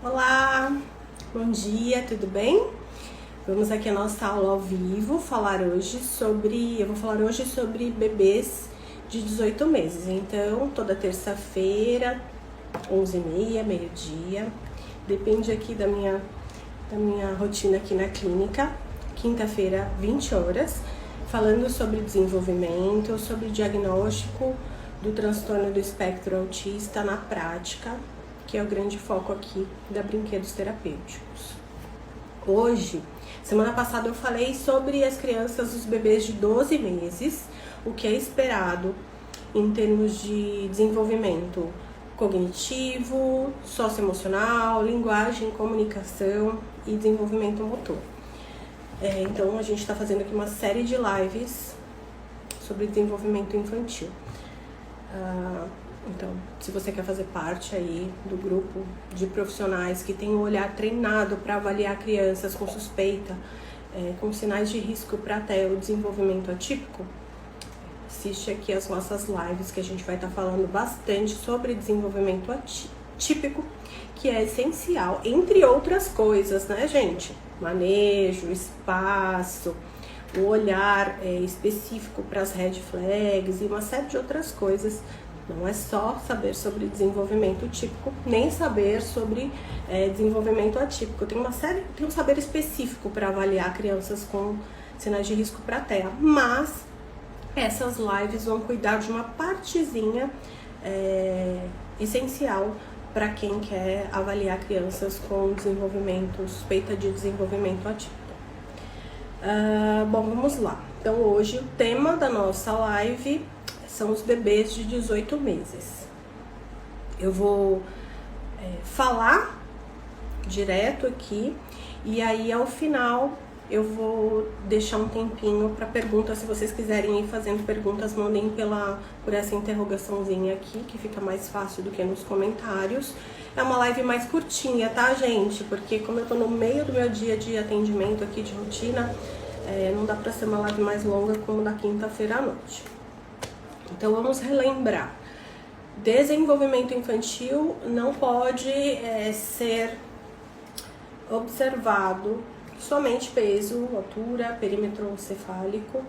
Olá, bom dia, tudo bem? Vamos aqui a nossa aula ao vivo, eu vou falar hoje sobre bebês de 18 meses. Então, toda terça-feira, 11h30, meio-dia, depende aqui da minha rotina aqui na clínica. Quinta-feira, 20 horas, falando sobre desenvolvimento, sobre diagnóstico do transtorno do espectro autista na prática, que é o grande foco aqui da Brinquedos Terapêuticos. Hoje, semana passada eu falei sobre as crianças, os bebês de 12 meses, o que é esperado em termos de desenvolvimento cognitivo, socioemocional, linguagem, comunicação e desenvolvimento motor. Então a gente está fazendo aqui uma série de lives sobre desenvolvimento infantil. Então, se você quer fazer parte aí do grupo de profissionais que tem um olhar treinado para avaliar crianças com suspeita, com sinais de risco para até o desenvolvimento atípico, assiste aqui as nossas lives que a gente vai estar falando bastante sobre desenvolvimento atípico, que é essencial, entre outras coisas, né, gente? Manejo, espaço, o olhar específico para as red flags e uma série de outras coisas. Não é só saber sobre desenvolvimento típico, nem saber sobre desenvolvimento atípico. Tem um saber específico para avaliar crianças com sinais de risco para TEA, mas essas lives vão cuidar de uma partezinha essencial para quem quer avaliar crianças com suspeita de desenvolvimento atípico. Bom, vamos lá. Então hoje o tema da nossa live são os bebês de 18 meses. Eu vou falar direto aqui e aí ao final eu vou deixar um tempinho para perguntas. Se vocês quiserem ir fazendo perguntas, mandem por essa interrogaçãozinha aqui, que fica mais fácil do que nos comentários. É uma live mais curtinha, tá, gente? Porque como eu tô no meio do meu dia de atendimento aqui de rotina, não dá para ser uma live mais longa como da quinta-feira à noite. Então vamos relembrar. Desenvolvimento infantil não pode ser observado somente peso, altura, perímetro cefálico.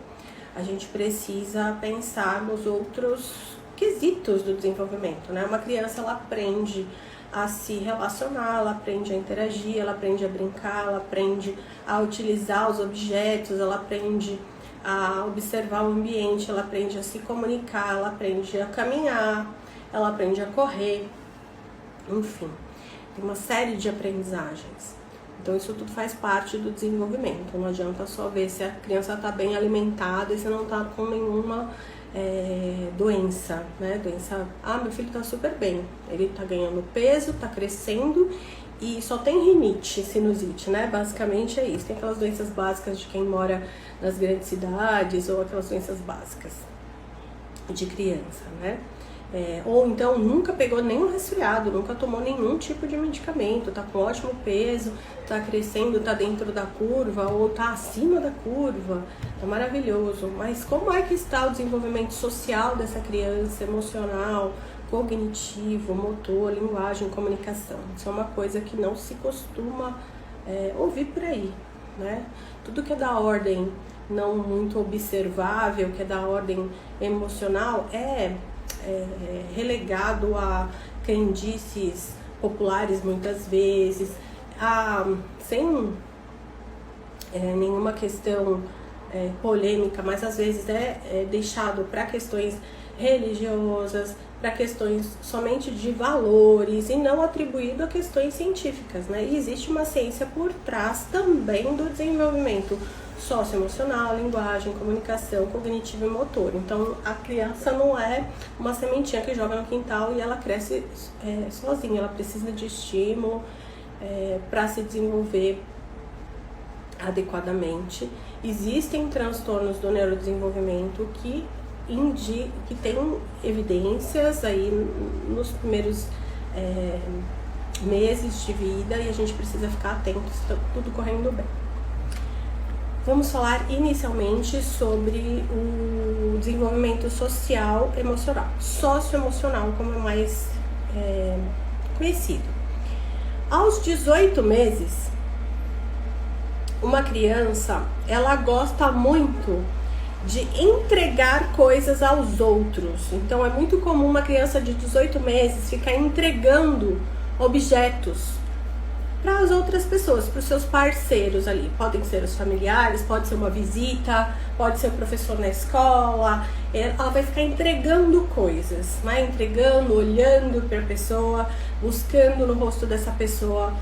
A gente precisa pensar nos outros quesitos do desenvolvimento, né? Uma criança, ela aprende a se relacionar, ela aprende a interagir, ela aprende a brincar, ela aprende a utilizar os objetos, ela aprende a observar o ambiente, ela aprende a se comunicar, ela aprende a caminhar, ela aprende a correr, enfim, tem uma série de aprendizagens. Então isso tudo faz parte do desenvolvimento. Não adianta só ver se a criança está bem alimentada e se não está com nenhuma doença, né? Meu filho está super bem, ele está ganhando peso, está crescendo e só tem rinite, sinusite, né? Basicamente é isso. Tem aquelas doenças básicas de quem mora nas grandes cidades ou aquelas doenças básicas de criança, né? Ou então nunca pegou nenhum resfriado, nunca tomou nenhum tipo de medicamento, tá com ótimo peso, tá crescendo, tá dentro da curva ou tá acima da curva, tá maravilhoso. Mas como é que está o desenvolvimento social dessa criança, emocional, cognitivo, motor, linguagem, comunicação? Isso é uma coisa que não se costuma ouvir por aí, né? Tudo que é da ordem não muito observável, que é da ordem emocional, é relegado a crendices populares muitas vezes, sem nenhuma questão polêmica, mas às vezes é deixado para questões religiosas, para questões somente de valores e não atribuído a questões científicas, né? E existe uma ciência por trás também do desenvolvimento socioemocional, linguagem, comunicação, cognitivo e motor. Então a criança não é uma sementinha que joga no quintal e ela cresce sozinha, ela precisa de estímulo para se desenvolver adequadamente. Existem transtornos do neurodesenvolvimento que tem evidências aí nos primeiros meses de vida e a gente precisa ficar atento se está tudo correndo bem. Vamos falar inicialmente sobre o desenvolvimento social emocional, socioemocional, como é mais conhecido. Aos 18 meses, uma criança, ela gosta muito de entregar coisas aos outros. Então é muito comum uma criança de 18 meses ficar entregando objetos para as outras pessoas, para os seus parceiros ali. Podem ser os familiares, pode ser uma visita, pode ser o professor na escola. Ela vai ficar entregando coisas, né? Entregando, olhando para a pessoa, buscando no rosto dessa pessoa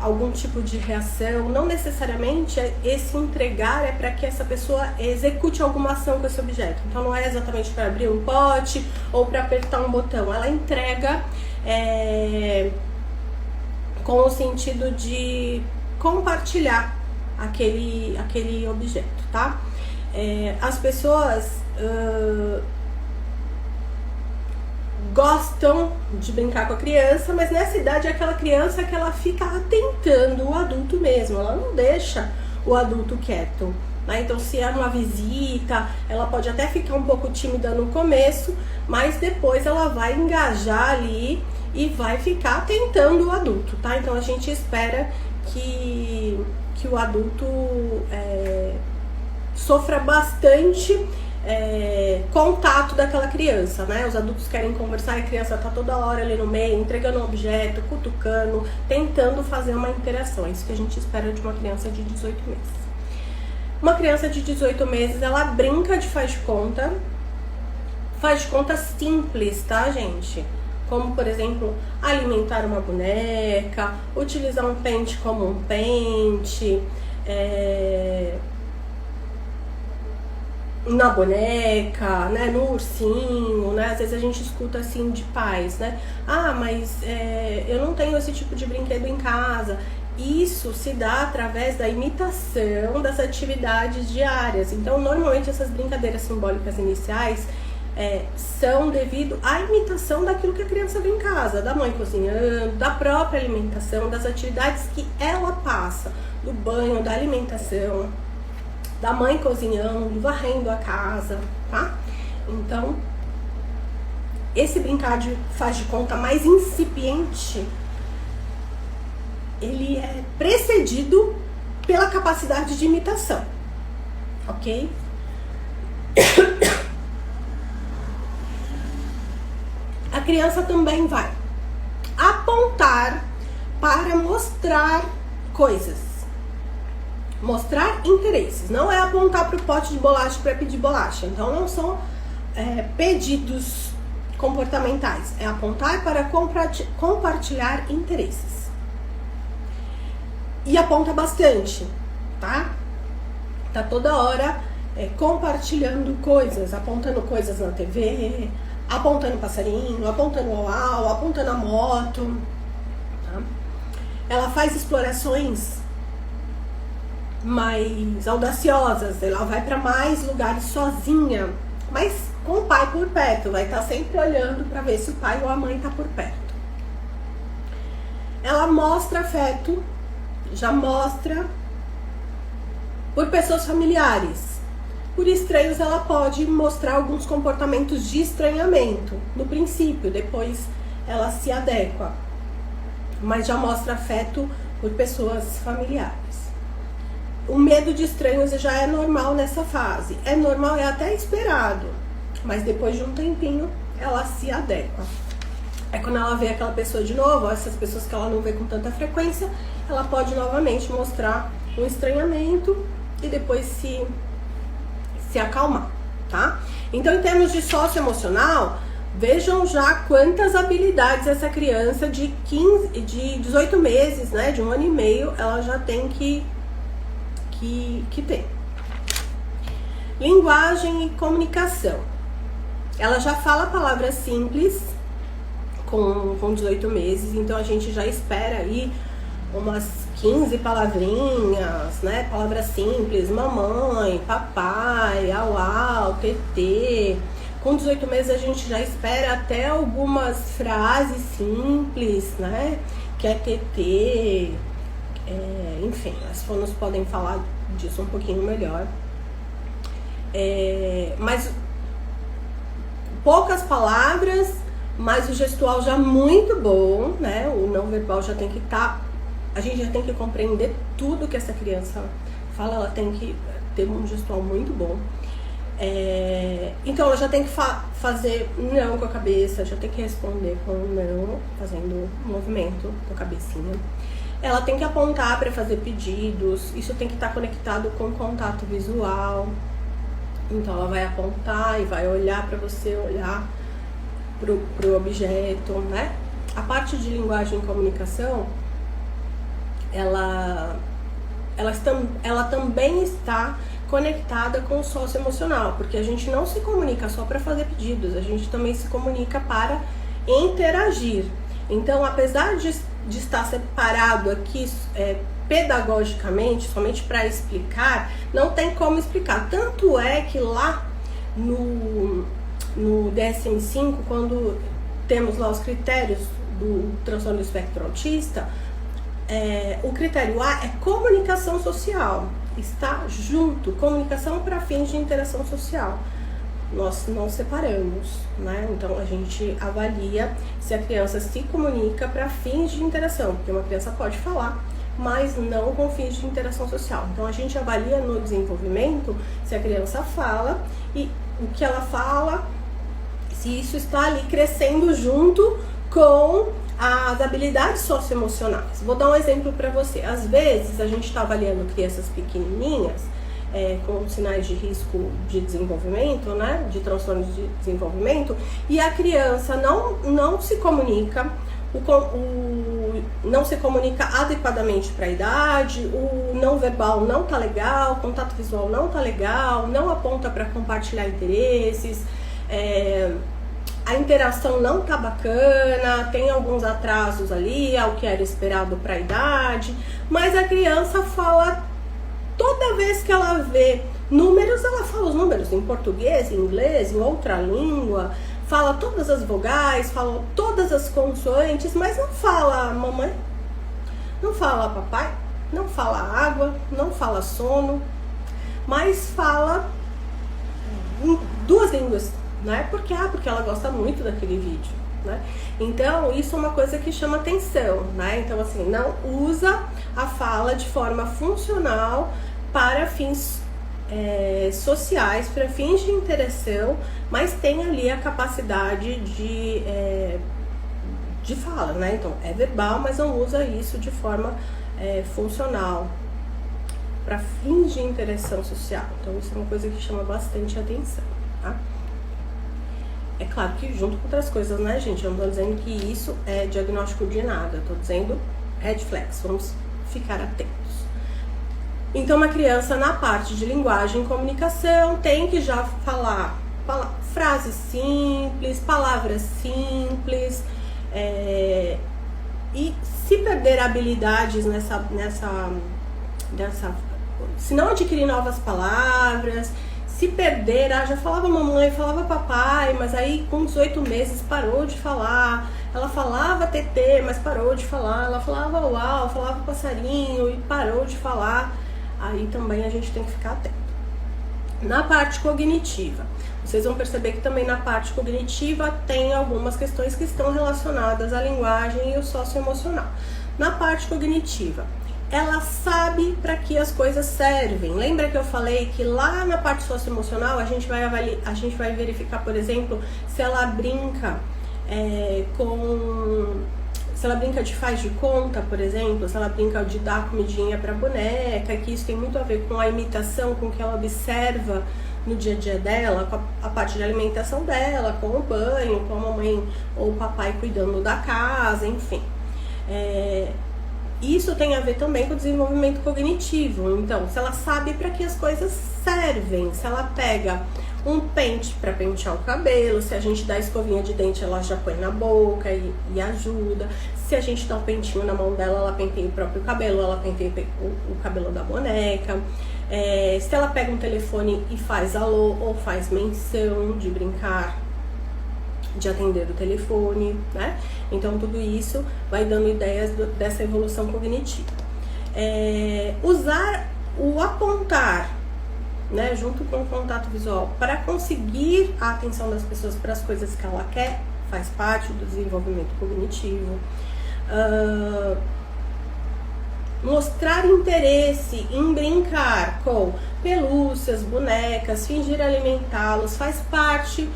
algum tipo de reação. Não necessariamente esse entregar é para que essa pessoa execute alguma ação com esse objeto. Então não é exatamente para abrir um pote ou para apertar um botão. Ela entrega com o sentido de compartilhar aquele objeto, tá? As pessoas gostam de brincar com a criança, mas nessa idade é aquela criança que ela fica atentando o adulto mesmo, ela não deixa o adulto quieto, né? Então se é uma visita, ela pode até ficar um pouco tímida no começo, mas depois ela vai engajar ali e vai ficar tentando o adulto, tá? Então a gente espera que o adulto sofra bastante contato daquela criança, né? Os adultos querem conversar e a criança tá toda hora ali no meio, entregando um objeto, cutucando, tentando fazer uma interação. É isso que a gente espera de uma criança de 18 meses. Uma criança de 18 meses, ela brinca de faz de conta simples, tá, gente? Como, por exemplo, alimentar uma boneca, utilizar um pente como um pente, na boneca, né, no ursinho, né? Às vezes a gente escuta assim de pais, né? Ah, mas eu não tenho esse tipo de brinquedo em casa. Isso se dá através da imitação das atividades diárias. Então, normalmente essas brincadeiras simbólicas iniciais são devido à imitação daquilo que a criança vê em casa, da mãe cozinhando, da própria alimentação, das atividades que ela passa, do banho, da alimentação, da mãe cozinhando, varrendo a casa, tá? Então, esse brincar de faz de conta mais incipiente, ele é precedido pela capacidade de imitação, ok? A criança também vai apontar para mostrar coisas, mostrar interesses. Não é apontar para o pote de bolacha para pedir bolacha. Então não são pedidos comportamentais. É apontar para compartilhar interesses. E aponta bastante, tá? Tá toda hora compartilhando coisas, apontando coisas na TV, apontando passarinho, apontando uau, apontando a moto, tá? Ela faz explorações mais audaciosas, ela vai para mais lugares sozinha, mas com o pai por perto, vai estar sempre olhando para ver se o pai ou a mãe tá por perto. Ela mostra afeto, já mostra por pessoas familiares. Por estranhos, ela pode mostrar alguns comportamentos de estranhamento no princípio, depois ela se adequa, mas já mostra afeto por pessoas familiares. O medo de estranhos já é normal nessa fase, é normal, é até esperado, mas depois de um tempinho ela se adequa. É quando ela vê aquela pessoa de novo, essas pessoas que ela não vê com tanta frequência, ela pode novamente mostrar um estranhamento e depois se acalmar, tá? Então, em termos de socioemocional, vejam já quantas habilidades essa criança de 18 meses, né, de 1 ano e meio, ela já tem que ter. Linguagem e comunicação. Ela já fala palavras simples com 18 meses, então a gente já espera aí umas 15 palavrinhas, né? Palavras simples, mamãe, papai, au au, tetê. Com 18 meses a gente já espera até algumas frases simples, né? Que é tetê, enfim, as fonos podem falar disso um pouquinho melhor. Mas poucas palavras, mas o gestual já muito bom, né? O não verbal verbal já tem que estar... A gente já tem que compreender tudo que essa criança fala, ela tem que ter um gestual muito bom. Então ela já tem que fazer não com a cabeça, já tem que responder com não, fazendo movimento com a cabecinha. Ela tem que apontar para fazer pedidos, isso tem que estar conectado com contato visual. Então ela vai apontar e vai olhar para você, olhar pro objeto, né? A parte de linguagem e comunicação, ela também está conectada com o socioemocional, porque a gente não se comunica só para fazer pedidos, a gente também se comunica para interagir. Então, apesar de estar separado aqui pedagogicamente, somente para explicar, não tem como explicar. Tanto é que lá no DSM-5, quando temos lá os critérios do transtorno do espectro autista, o critério A é comunicação social, está junto, comunicação para fins de interação social. Nós não separamos, né? Então a gente avalia se a criança se comunica para fins de interação, porque uma criança pode falar, mas não com fins de interação social. Então a gente avalia no desenvolvimento se a criança fala e o que ela fala, se isso está ali crescendo junto com as habilidades socioemocionais. Vou dar um exemplo para você. Às vezes a gente está avaliando crianças pequenininhas com sinais de risco de desenvolvimento, né, de transtorno de desenvolvimento, e a criança não se comunica, não se comunica adequadamente para a idade, o não verbal não tá legal, o contato visual não tá legal, não aponta para compartilhar interesses, a interação não tá bacana, tem alguns atrasos ali ao que era esperado para a idade, mas a criança fala, toda vez que ela vê números, ela fala os números em português, em inglês, em outra língua, fala todas as vogais, fala todas as consoantes, mas não fala mamãe, não fala papai, não fala água, não fala sono, mas fala em duas línguas, né? Porque ela gosta muito daquele vídeo, né? Então isso é uma coisa que chama atenção, né? Então assim, não usa a fala de forma funcional para fins sociais, para fins de interação, mas tem ali a capacidade de fala, né? Então é verbal, mas não usa isso de forma funcional para fins de interação social. Então isso é uma coisa que chama bastante atenção, tá? É claro que junto com outras coisas, né, gente? Eu não tô dizendo que isso é diagnóstico de nada, eu tô dizendo red flags, vamos ficar atentos. Então, uma criança na parte de linguagem e comunicação tem que já falar frases simples, palavras simples, e se perder habilidades se não adquirir novas palavras, se perder, já falava mamãe, falava papai, mas aí com 18 meses parou de falar. Ela falava TT, mas parou de falar. Ela falava uau, falava passarinho e parou de falar. Aí também a gente tem que ficar atento. Na parte cognitiva, vocês vão perceber que também na parte cognitiva tem algumas questões que estão relacionadas à linguagem e o socioemocional. Na parte cognitiva, ela sabe para que as coisas servem. Lembra que eu falei que lá na parte socioemocional a gente vai verificar, por exemplo, se ela brinca se ela brinca de faz de conta, por exemplo, se ela brinca de dar comidinha para boneca, que isso tem muito a ver com a imitação, com o que ela observa no dia a dia dela, com a parte de alimentação dela, com o banho, com a mamãe ou o papai cuidando da casa, enfim. Isso tem a ver também com o desenvolvimento cognitivo. Então, se ela sabe para que as coisas servem, se ela pega um pente para pentear o cabelo, se a gente dá escovinha de dente, ela já põe na boca e ajuda. Se a gente dá um pentinho na mão dela, ela penteia o próprio cabelo, ela penteia o cabelo da boneca. Se ela pega um telefone e faz alô ou faz menção de brincar, de atender o telefone, né? Então tudo isso vai dando ideias dessa evolução cognitiva. Usar o apontar, né, junto com o contato visual, para conseguir a atenção das pessoas para as coisas que ela quer, faz parte do desenvolvimento cognitivo. Mostrar interesse em brincar com pelúcias, bonecas, fingir alimentá-los, faz parte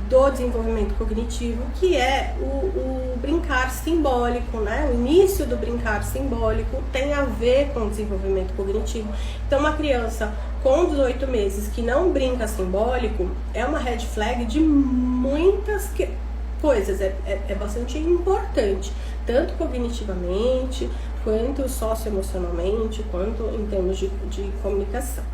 do desenvolvimento cognitivo, que é o brincar simbólico, né? O início do brincar simbólico tem a ver com o desenvolvimento cognitivo. Então, uma criança com 18 meses que não brinca simbólico é uma red flag de muitas coisas, é bastante importante, tanto cognitivamente, quanto socioemocionalmente, quanto em termos de comunicação.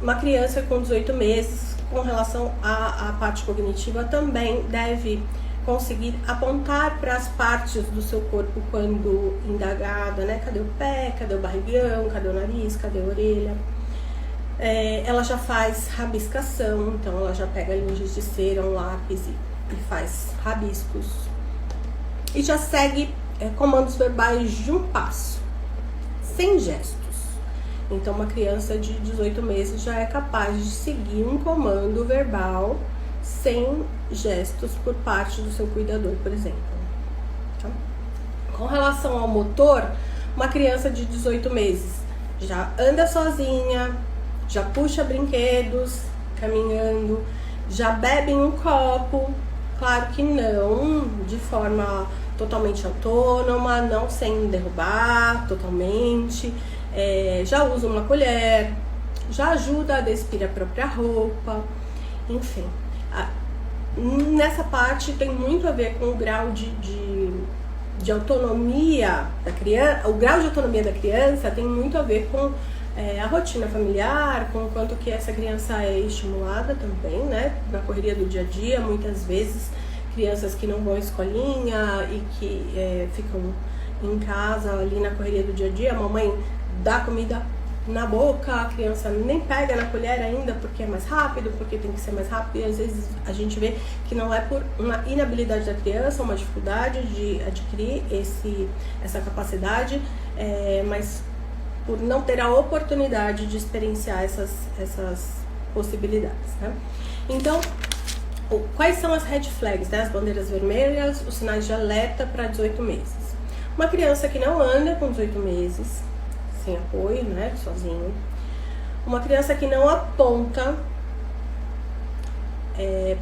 Uma criança com 18 meses, com relação à parte cognitiva, também deve conseguir apontar para as partes do seu corpo quando indagada, né? Cadê o pé, cadê o barrigão, cadê o nariz, cadê a orelha? Ela já faz rabiscação, então ela já pega linhas de cera, um lápis e faz rabiscos. E já segue comandos verbais de um passo, sem gestos. Então, uma criança de 18 meses já é capaz de seguir um comando verbal sem gestos por parte do seu cuidador, por exemplo. Tá? Com relação ao motor, uma criança de 18 meses já anda sozinha, já puxa brinquedos caminhando, já bebe em um copo, claro que não de forma totalmente autônoma, não sem derrubar totalmente. Já usa uma colher, já ajuda a despir a própria roupa, enfim. Nessa parte tem muito a ver com o grau de autonomia da criança. O grau de autonomia da criança tem muito a ver com a rotina familiar, com o quanto que essa criança é estimulada também, né? Na correria do dia a dia, muitas vezes crianças que não vão à escolinha e que ficam em casa ali na correria do dia a dia, a mamãe dá comida na boca, a criança nem pega na colher ainda porque é mais rápido, porque tem que ser mais rápido, e às vezes a gente vê que não é por uma inabilidade da criança, uma dificuldade de adquirir essa capacidade, mas por não ter a oportunidade de experienciar essas possibilidades, né? Então, quais são as red flags, né? As bandeiras vermelhas, os sinais de alerta para 18 meses. Uma criança que não anda com 18 meses, sem apoio, né, sozinho. Uma criança que não aponta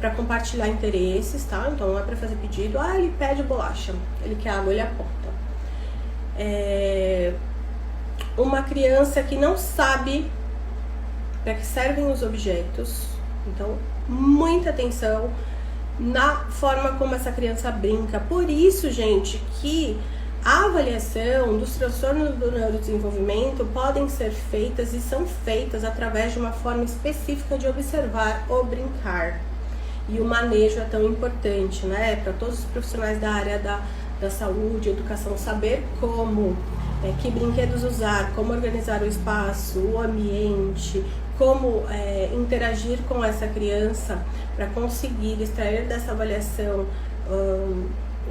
para compartilhar interesses, tá? Então não é para fazer pedido, ele pede bolacha, ele quer água, ele aponta. Uma criança que não sabe para que servem os objetos, então muita atenção na forma como essa criança brinca. Por isso, gente, que a avaliação dos transtornos do neurodesenvolvimento podem ser feitas e são feitas através de uma forma específica de observar o brincar. E o manejo é tão importante, né? Para todos os profissionais da área da saúde, educação, saber como, que brinquedos usar, como organizar o espaço, o ambiente, como interagir com essa criança para conseguir extrair dessa avaliação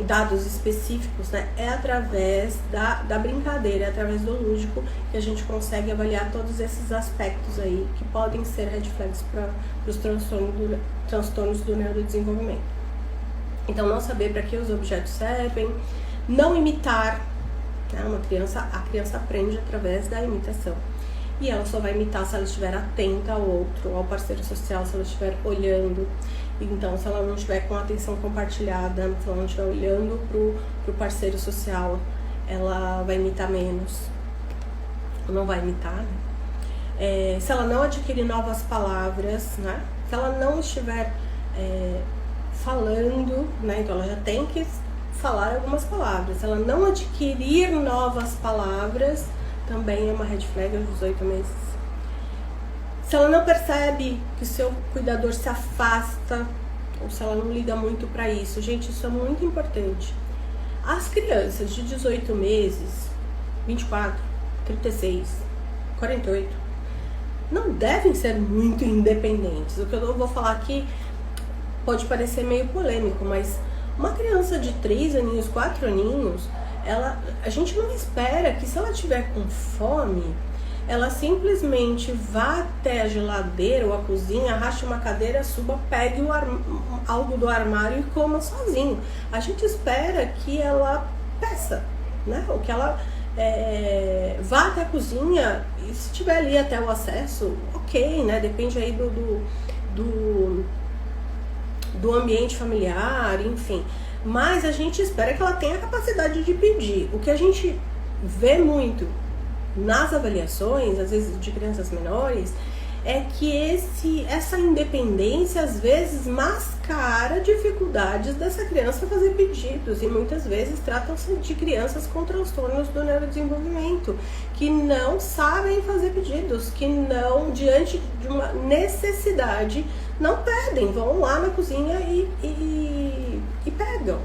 dados específicos, né? É através da brincadeira, é através do lúdico que a gente consegue avaliar todos esses aspectos aí que podem ser red flags para os transtornos do neurodesenvolvimento. Então, não saber para que os objetos servem, não imitar, né? A criança aprende através da imitação. E ela só vai imitar se ela estiver atenta ao outro, ao parceiro social, se ela estiver olhando. Então, se ela não estiver com atenção compartilhada, se ela não estiver olhando pro parceiro social, ela vai imitar menos. Não vai imitar, né? Se ela não adquirir novas palavras, né? Se ela não estiver falando, né? Então ela já tem que falar algumas palavras. Se ela não adquirir novas palavras, também é uma red flag aos 18 meses. Se ela não percebe que o seu cuidador se afasta, ou se ela não liga muito para isso, gente, isso é muito importante. As crianças de 18 meses, 24, 36, 48, não devem ser muito independentes. O que eu vou falar aqui pode parecer meio polêmico, mas uma criança de 3 aninhos, 4 aninhos, a gente não espera que se ela tiver com fome, ela simplesmente vá até a geladeira ou a cozinha, arraste uma cadeira, suba, pegue algo do armário e coma sozinho. A gente espera que ela peça, né? Ou que ela vá até a cozinha e se tiver ali até o acesso, ok, né? Depende aí do ambiente familiar, enfim. Mas a gente espera que ela tenha a capacidade de pedir. O que a gente vê muito nas avaliações, às vezes de crianças menores, é que essa independência às vezes mascara dificuldades dessa criança fazer pedidos, e muitas vezes tratam-se de crianças com transtornos do neurodesenvolvimento, que não sabem fazer pedidos, que não, diante de uma necessidade, não pedem, vão lá na cozinha e pegam,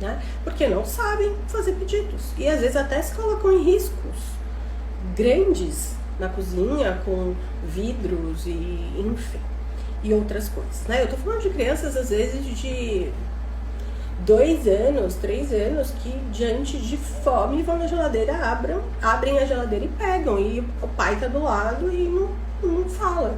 né? Porque não sabem fazer pedidos, e às vezes até se colocam em riscos grandes na cozinha, com vidros e enfim, e outras coisas, né? Eu tô falando de crianças às vezes de 2 anos, 3 anos, que diante de fome vão na geladeira, abrem a geladeira e pegam, e o pai tá do lado e não fala,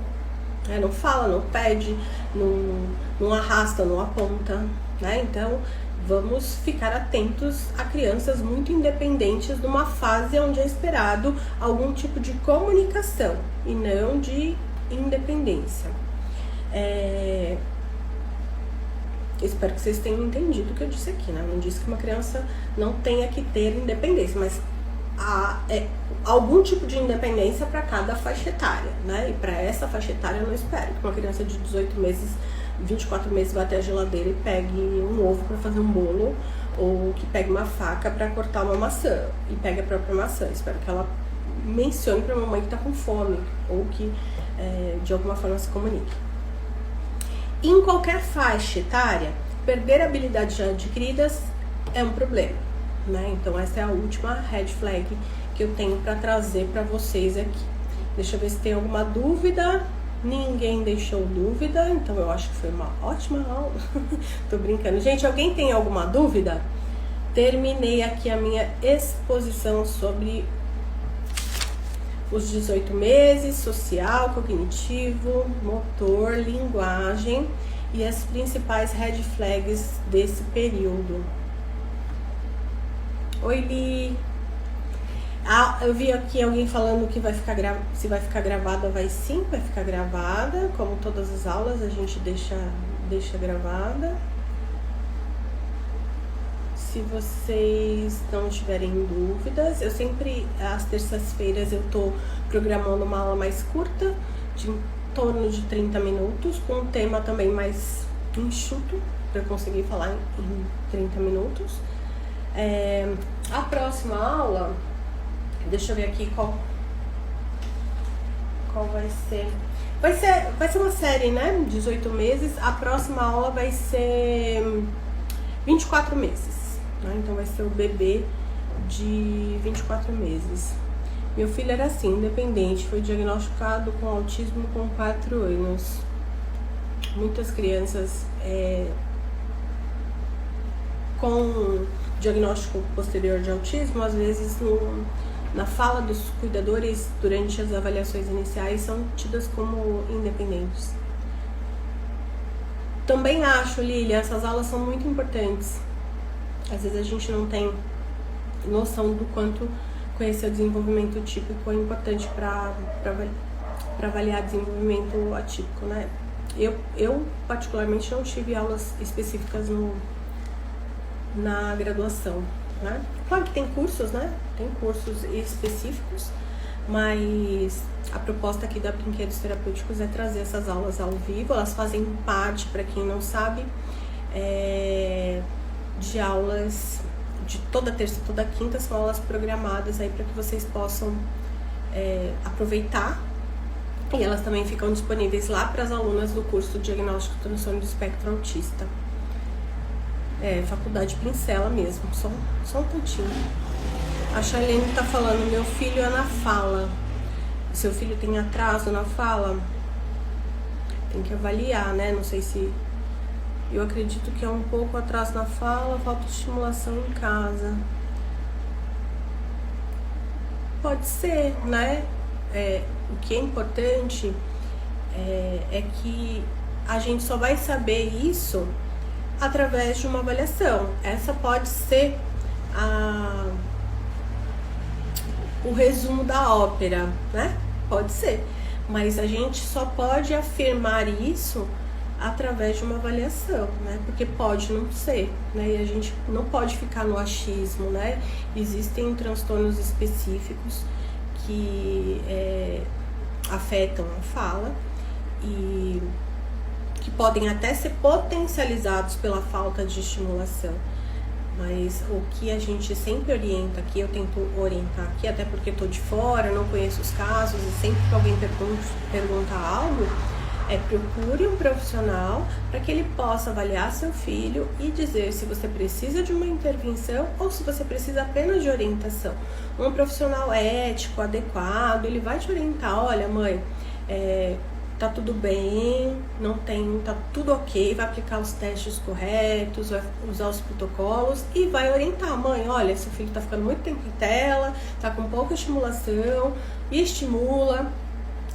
né? Não fala, não pede, não arrasta, não aponta, né? Então vamos ficar atentos a crianças muito independentes numa fase onde é esperado algum tipo de comunicação e não de independência. Espero que vocês tenham entendido o que eu disse aqui, né? Eu não disse que uma criança não tenha que ter independência, mas algum tipo de independência para cada faixa etária, né? E para essa faixa etária eu não espero que uma criança de 18 meses, 24 meses vá até a geladeira e pegue um ovo para fazer um bolo, ou que pegue uma faca para cortar uma maçã e pegue a própria maçã. Espero que ela mencione para a mamãe que está com fome, ou que de alguma forma se comunique. Em qualquer faixa etária, perder habilidades já adquiridas é um problema, né? Então essa é a última red flag que eu tenho para trazer para vocês aqui. Deixa eu ver se tem alguma dúvida. Ninguém deixou dúvida, então eu acho que foi uma ótima aula. Tô brincando. Gente, alguém tem alguma dúvida? Terminei aqui a minha exposição sobre os 18 meses, social, cognitivo, motor, linguagem e as principais red flags desse período. Oi, Li. Eu vi aqui alguém falando que se vai ficar gravada, vai sim, vai ficar gravada. Como todas as aulas, a gente deixa gravada. Se vocês não tiverem dúvidas, eu sempre, às terças-feiras, eu tô programando uma aula mais curta, de em torno de 30 minutos, com um tema também mais enxuto, para eu conseguir falar em 30 minutos. A próxima aula, deixa eu ver aqui qual vai ser. Vai ser uma série, né? 18 meses. A próxima aula vai ser 24 meses. Né? Então vai ser o bebê de 24 meses. Meu filho era assim, independente, foi diagnosticado com autismo com 4 anos. Muitas crianças com diagnóstico posterior de autismo, às vezes na fala dos cuidadores durante as avaliações iniciais são tidas como independentes. Também acho, Lilia, essas aulas são muito importantes. Às vezes a gente não tem noção do quanto conhecer o desenvolvimento típico é importante para avaliar desenvolvimento atípico, né? Eu particularmente não tive aulas específicas na graduação, né? Claro que tem cursos, né? Tem cursos específicos, mas a proposta aqui da Brinquedos Terapêuticos é trazer essas aulas ao vivo. Elas fazem parte, para quem não sabe, de aulas de toda terça e toda quinta, são aulas programadas aí para que vocês possam aproveitar, e elas também ficam disponíveis lá para as alunas do curso de Diagnóstico e Transtorno do Espectro Autista. Faculdade Princela mesmo, só um tantinho. A Charlene tá falando, meu filho é na fala. Seu filho tem atraso na fala? Tem que avaliar, né? Não sei se... Eu acredito que é um pouco atraso na fala, falta de estimulação em casa. Pode ser, né? O que é importante é que a gente só vai saber isso através de uma avaliação. Essa pode ser o resumo da ópera, né? Pode ser, mas a gente só pode afirmar isso através de uma avaliação, né? Porque pode não ser, né? E a gente não pode ficar no achismo, né? Existem transtornos específicos que afetam a fala e que podem até ser potencializados pela falta de estimulação. Mas o que a gente sempre orienta aqui, eu tento orientar aqui, até porque estou de fora, não conheço os casos, e sempre que alguém pergunta algo, procure um profissional para que ele possa avaliar seu filho e dizer se você precisa de uma intervenção ou se você precisa apenas de orientação. Um profissional ético, adequado, ele vai te orientar, olha mãe, tá tudo bem, tá tudo ok, vai aplicar os testes corretos, vai usar os protocolos e vai orientar, mãe, olha, seu filho tá ficando muito tempo em tela, tá com pouca estimulação, estimula.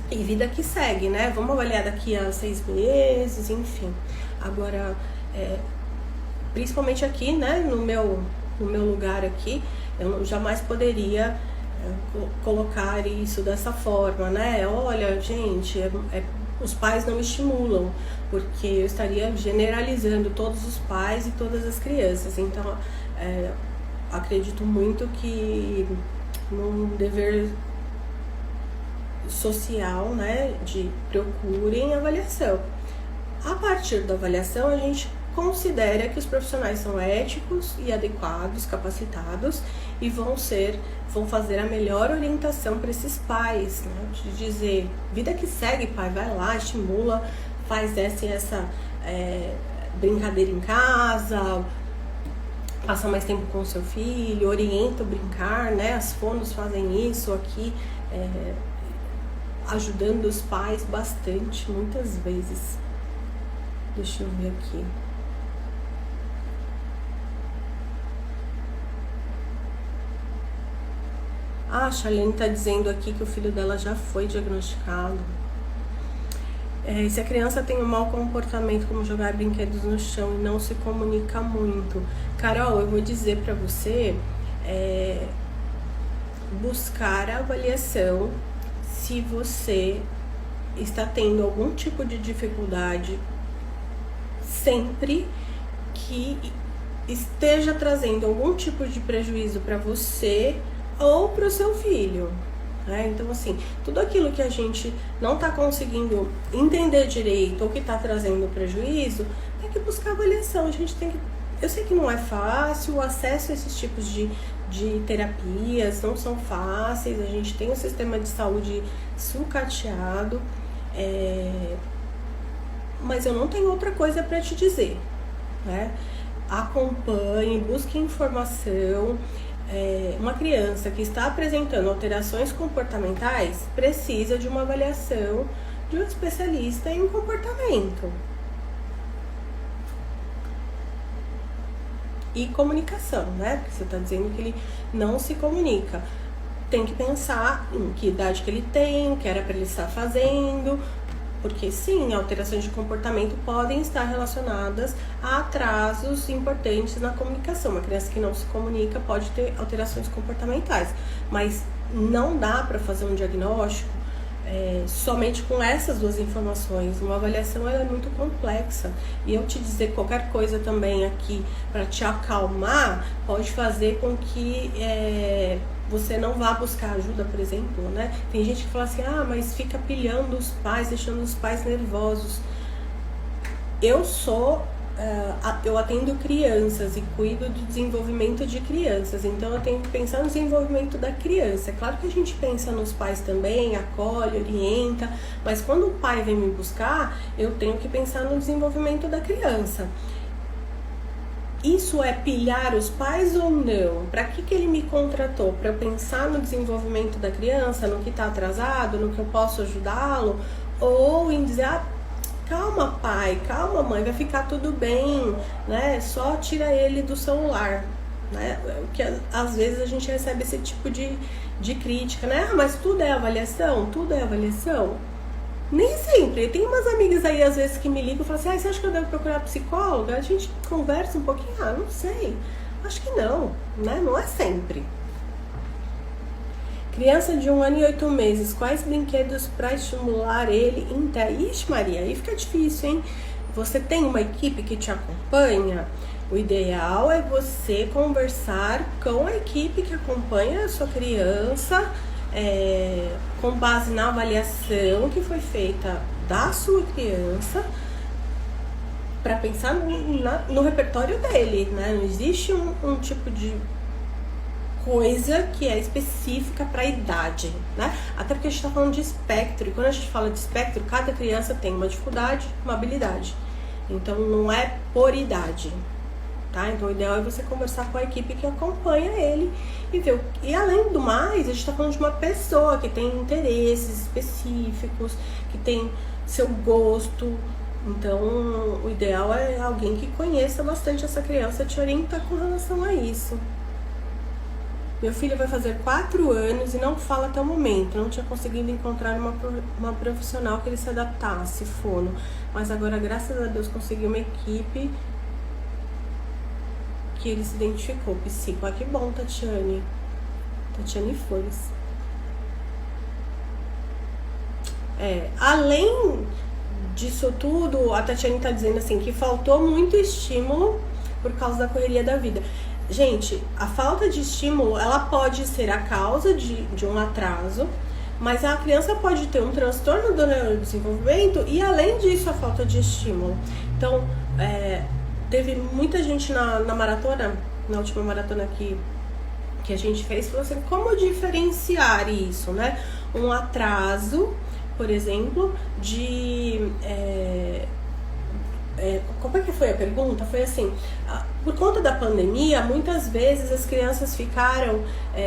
E vida que segue, né? Vamos avaliar daqui a 6 meses, enfim. Agora, principalmente aqui, né? No meu lugar aqui, eu jamais poderia colocar isso dessa forma, né? Olha, gente, os pais não estimulam, porque eu estaria generalizando todos os pais e todas as crianças. Então, acredito muito que num dever social, né, de procurem avaliação. A partir da avaliação, a gente considera que os profissionais são éticos e adequados, capacitados e vão fazer a melhor orientação para esses pais, né, de dizer, vida que segue, pai, vai lá, estimula, faz essa brincadeira em casa, passa mais tempo com o seu filho, orienta o brincar, né, as fonos fazem isso aqui, ajudando os pais bastante, muitas vezes. Deixa eu ver aqui. A Charlene tá dizendo aqui que o filho dela já foi diagnosticado. E se a criança tem um mau comportamento, como jogar brinquedos no chão e não se comunica muito. Carol, eu vou dizer pra você buscar a avaliação se você está tendo algum tipo de dificuldade sempre que esteja trazendo algum tipo de prejuízo para você ou para o seu filho, né? Então, assim, tudo aquilo que a gente não está conseguindo entender direito ou que está trazendo prejuízo, tem que buscar avaliação. A gente tem que... Eu sei que não é fácil, o acesso a esses tipos de terapias não são fáceis, a gente tem um sistema de saúde sucateado, mas eu não tenho outra coisa para te dizer, né? Acompanhe, busque informação. Uma criança que está apresentando alterações comportamentais precisa de uma avaliação de um especialista em comportamento e comunicação, né? Porque você está dizendo que ele não se comunica. Tem que pensar em que idade que ele tem, o que era para ele estar fazendo, porque sim, alterações de comportamento podem estar relacionadas a atrasos importantes na comunicação. Uma criança que não se comunica pode ter alterações comportamentais, mas não dá para fazer um diagnóstico somente com essas duas informações. Uma avaliação ela é muito complexa, e eu te dizer qualquer coisa também aqui para te acalmar pode fazer com que você não vá buscar ajuda, por exemplo, né? Tem gente que fala assim, mas fica pilhando os pais, deixando os pais nervosos. Eu atendo crianças e cuido do desenvolvimento de crianças, então eu tenho que pensar no desenvolvimento da criança. É claro que a gente pensa nos pais também, acolhe, orienta, mas quando o pai vem me buscar, eu tenho que pensar no desenvolvimento da criança. Isso é pilhar os pais ou não? Para que ele me contratou? Para eu pensar no desenvolvimento da criança, no que está atrasado, no que eu posso ajudá-lo? Ou em dizer, calma pai, calma mãe, vai ficar tudo bem, né? Só tira ele do celular. né? O que às vezes a gente recebe esse tipo de crítica, né? Ah, mas tudo é avaliação? Tudo é avaliação? Nem sempre. Tem umas amigas aí, às vezes, que me ligam e falam assim, você acha que eu devo procurar psicóloga? A gente conversa um pouquinho, não sei. Acho que não, né? Não é sempre. Criança de 1 ano e 8 meses, quais brinquedos para estimular ele? Ixi, Maria, aí fica difícil, hein? Você tem uma equipe que te acompanha? O ideal é você conversar com a equipe que acompanha a sua criança, com base na avaliação que foi feita da sua criança, para pensar no repertório dele, né? Não existe um tipo de coisa que é específica para a idade, né? Até porque a gente está falando de espectro, e quando a gente fala de espectro, cada criança tem uma dificuldade, uma habilidade. Então não é por idade, tá? Então o ideal é você conversar com a equipe que acompanha ele e ver. E além do mais, a gente está falando de uma pessoa que tem interesses específicos, que tem seu gosto. Então o ideal é alguém que conheça bastante essa criança, te orientar com relação a isso. Meu filho vai fazer 4 anos e não fala até o momento. Não tinha conseguido encontrar uma profissional que ele se adaptasse, fono. Mas agora, graças a Deus, consegui uma equipe que ele se identificou. Psico. Ah, que bom, Tatiane. Tatiane Flores. Além disso tudo, a Tatiane tá dizendo assim que faltou muito estímulo por causa da correria da vida. Gente, a falta de estímulo, ela pode ser a causa de um atraso, mas a criança pode ter um transtorno do neurodesenvolvimento e, além disso, a falta de estímulo. Então, teve muita gente na maratona, na última maratona que a gente fez, falou assim, como diferenciar isso, né? Um atraso, por exemplo, como é que foi a pergunta? Foi assim, por conta da pandemia, muitas vezes as crianças ficaram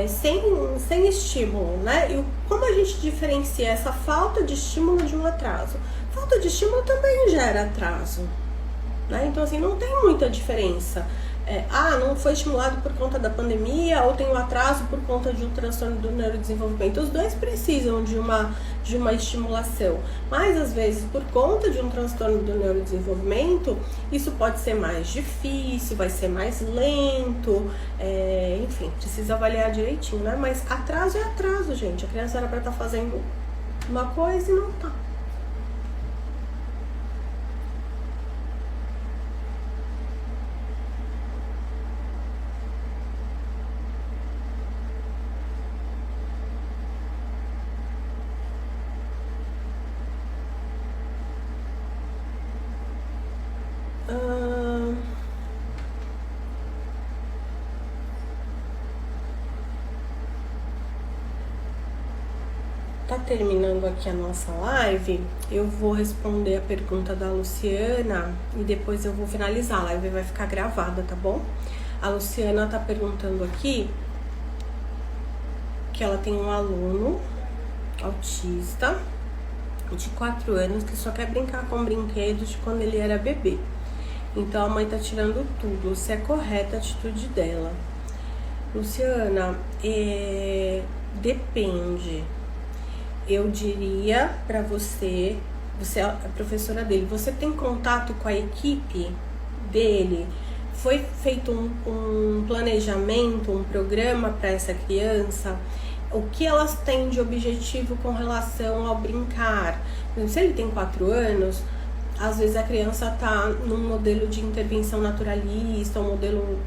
sem estímulo, né? E como a gente diferencia essa falta de estímulo de um atraso? Falta de estímulo também gera atraso, né? Então, assim, não tem muita diferença. Não foi estimulado por conta da pandemia ou tem um atraso por conta de um transtorno do neurodesenvolvimento. Os dois precisam de uma estimulação, mas às vezes por conta de um transtorno do neurodesenvolvimento, isso pode ser mais difícil, vai ser mais lento, enfim, precisa avaliar direitinho, né? Mas atraso é atraso, gente. A criança era para estar fazendo uma coisa e não tá. Tá terminando aqui a nossa live, eu vou responder a pergunta da Luciana e depois eu vou finalizar, a live vai ficar gravada, tá bom? A Luciana tá perguntando aqui que ela tem um aluno autista de 4 anos que só quer brincar com brinquedos de quando ele era bebê. Então a mãe tá tirando tudo, se é correta a atitude dela. Luciana, depende. Eu diria pra você é a professora dele, você tem contato com a equipe dele? Foi feito um planejamento, um programa para essa criança? O que elas têm de objetivo com relação ao brincar? Se ele tem 4 anos, às vezes a criança tá num modelo de intervenção naturalista, um modelo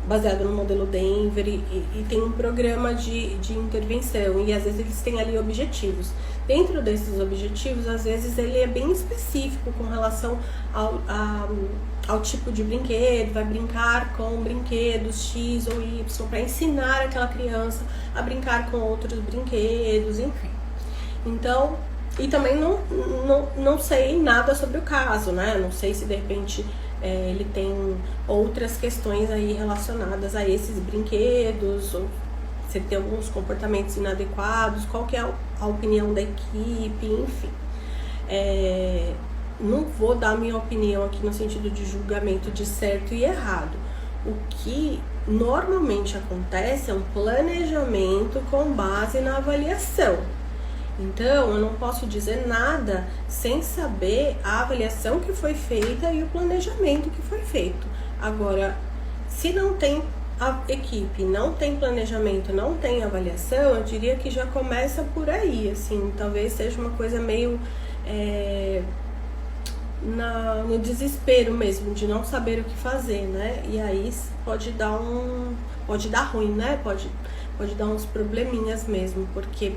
baseado no modelo Denver e tem um programa de intervenção e às vezes eles têm ali objetivos. Dentro desses objetivos, às vezes ele é bem específico com relação ao tipo de brinquedo, vai brincar com brinquedos X ou Y para ensinar aquela criança a brincar com outros brinquedos, enfim. Então, e também não sei nada sobre o caso, né? Não sei se de repente ele tem outras questões aí relacionadas a esses brinquedos, ou se tem alguns comportamentos inadequados, qual que é a opinião da equipe, enfim. Não vou dar minha opinião aqui no sentido de julgamento de certo e errado. O que normalmente acontece é um planejamento com base na avaliação. Então, eu não posso dizer nada sem saber a avaliação que foi feita e o planejamento que foi feito. Agora, se não tem a equipe, não tem planejamento, não tem avaliação, eu diria que já começa por aí, assim, talvez seja uma coisa meio no desespero mesmo, de não saber o que fazer, né? E aí pode dar ruim, né? Pode dar uns probleminhas mesmo, porque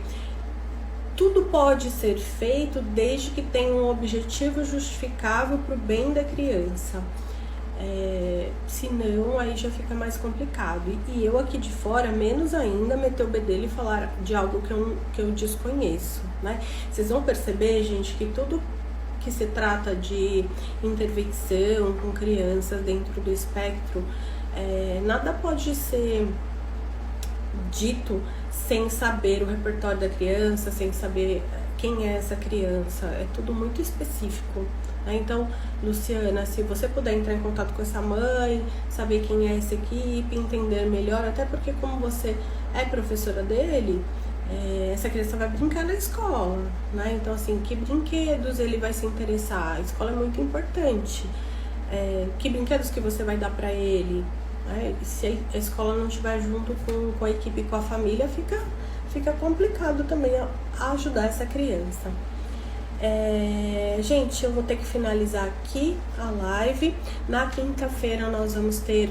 tudo pode ser feito desde que tenha um objetivo justificável para o bem da criança. Senão, aí já fica mais complicado. E eu aqui de fora, menos ainda, meter o bedelho e falar de algo que eu desconheço, né? Vocês vão perceber, gente, que tudo que se trata de intervenção com crianças dentro do espectro, nada pode ser dito sem saber o repertório da criança, sem saber quem é essa criança. É tudo muito específico, né? Então, Luciana, se você puder entrar em contato com essa mãe, saber quem é essa equipe, entender melhor, até porque como você é professora dele, essa criança vai brincar na escola, né? Então, assim, que brinquedos ele vai se interessar? A escola é muito importante. Que brinquedos que você vai dar para ele? Se a escola não estiver junto com a equipe, com a família, fica complicado também ajudar essa criança. Gente, eu vou ter que finalizar aqui a live. Na quinta-feira nós vamos ter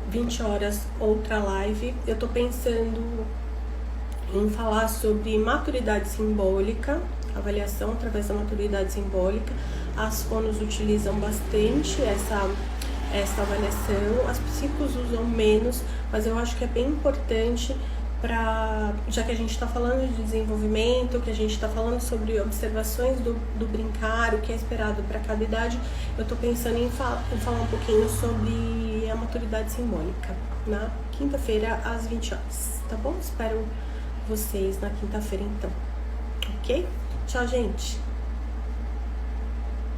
20 horas outra live. Eu tô pensando em falar sobre maturidade simbólica, avaliação através da maturidade simbólica. As fonos utilizam bastante essa avaliação, as psicos usam menos, mas eu acho que é bem importante já que a gente está falando de desenvolvimento, que a gente está falando sobre observações do brincar, o que é esperado para cada idade, eu estou pensando em falar um pouquinho sobre a maturidade simbólica na quinta-feira às 20 horas, tá bom? Espero vocês na quinta-feira então, ok? Tchau, gente!